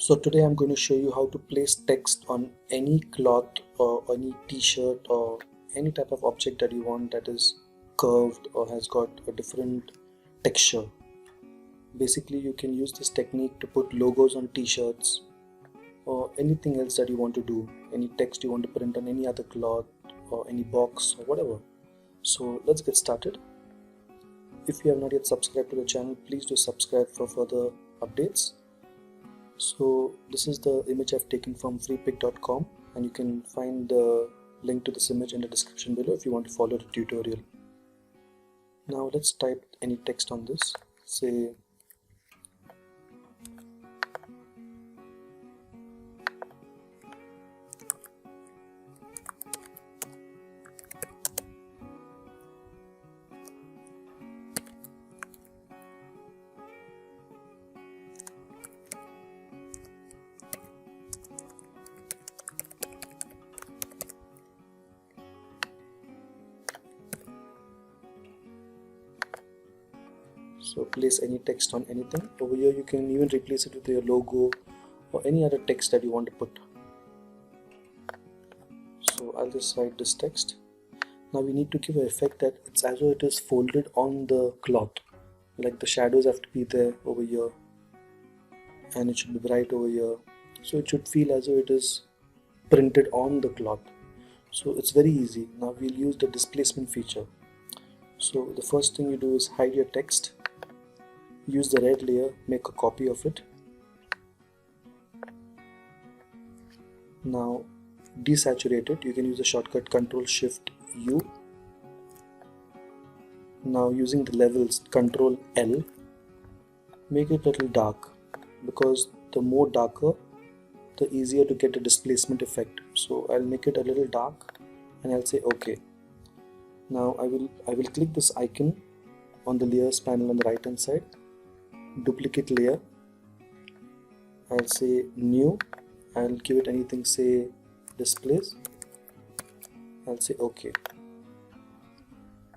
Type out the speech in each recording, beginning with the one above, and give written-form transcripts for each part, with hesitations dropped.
So today I'm going to show you how to place text on any cloth or any t-shirt or any type of object that you want that is curved or has got a different texture. Basically, you can use this technique to put logos on t-shirts or anything else that you want to do, any text you want to print on any other cloth or any box or whatever. So let's get started. If you have not yet subscribed to the channel, please do subscribe for further updates. So this is the image I've taken from freepik.com, and you can find the link to this image in the description below if you want to follow the tutorial. Now let's type any text on this. Say so place any text on anything. Over here you can even replace it with your logo or any other text that you want to put. So I'll just write this text. Now we need to give an effect that it's as though it is folded on the cloth. Like the shadows have to be there over here and it should be bright over here. So it should feel as though it is printed on the cloth. So it's very easy. Now we'll use the displacement feature. So the first thing you do is hide your text. Use the red layer, make a copy of it. Now desaturate it. You can use the shortcut Ctrl Shift U. Now using the levels, Ctrl L, make it a little dark, because the more darker the easier to get a displacement effect. So I'll make it a little dark and I'll say OK. Now I will click this icon on the layers panel on the right hand side, duplicate layer, I'll say new, I'll give it anything, say displace, I'll say OK.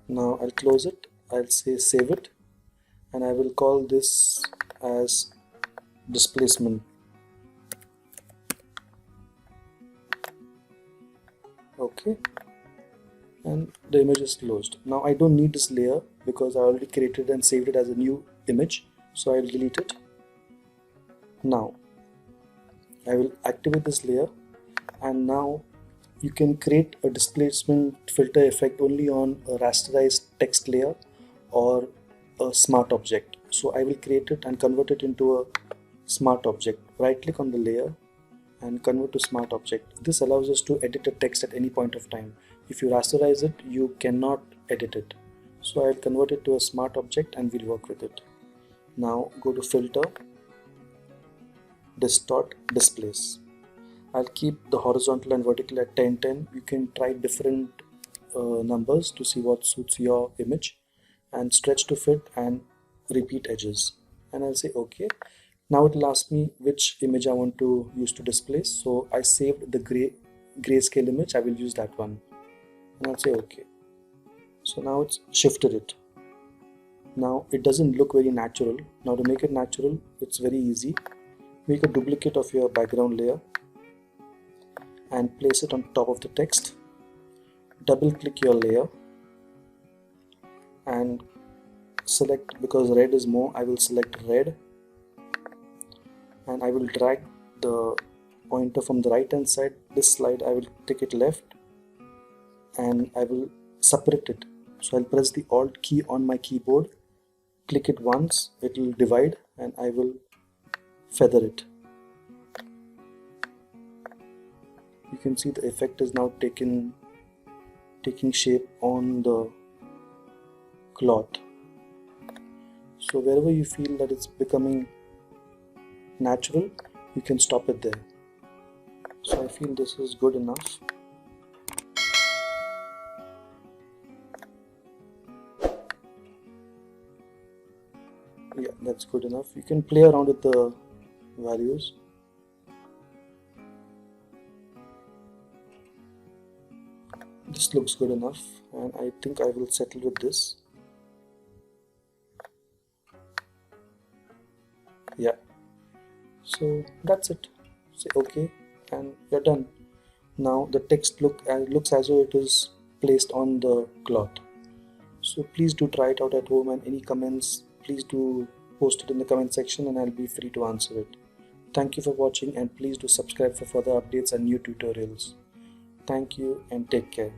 Now I'll close it, I'll say save it, and I will call this as displacement. OK, and the image is closed. Now I don't need this layer because I already created and saved it as a new image, so I'll delete it. Now I will activate this layer, and now you can create a displacement filter effect only on a rasterized text layer or a smart object. So I will create it and convert it into a smart object. Right click on the layer and convert to smart object. This allows us to edit a text at any point of time. If you rasterize it, you cannot edit it. So I'll convert it to a smart object and we'll work with it. Now go to filter, distort, displace. I'll keep the horizontal and vertical at 10:10. You can try different numbers to see what suits your image, and stretch to fit and repeat edges. And I'll say OK. Now it will ask me which image I want to use to displace. So I saved the grayscale image. I will use that one. And I'll say OK. So now it's shifted it. Now it doesn't look very natural. Now to make it natural, it's very easy. Make a duplicate of your background layer and place it on top of the text. Double click your layer and select, because red is more, I will select red, and I will drag the pointer from the right hand side. This slide I will take it left and I will separate it. So I'll press the Alt key on my keyboard, click it once, it will divide, and I will feather it. You can see the effect is now taking shape on the cloth. So wherever you feel that it's becoming natural, you can stop it there. So I feel this is good enough. Yeah, that's good enough. You can play around with the values. This looks good enough, and I think I will settle with this. Yeah, So that's it. Say okay and you're done. Now the text looks as though it is placed on the cloth. So please do try it out at home, and any comments, please do post it in the comment section and I'll be free to answer it. Thank you for watching, and please do subscribe for further updates and new tutorials. Thank you and take care.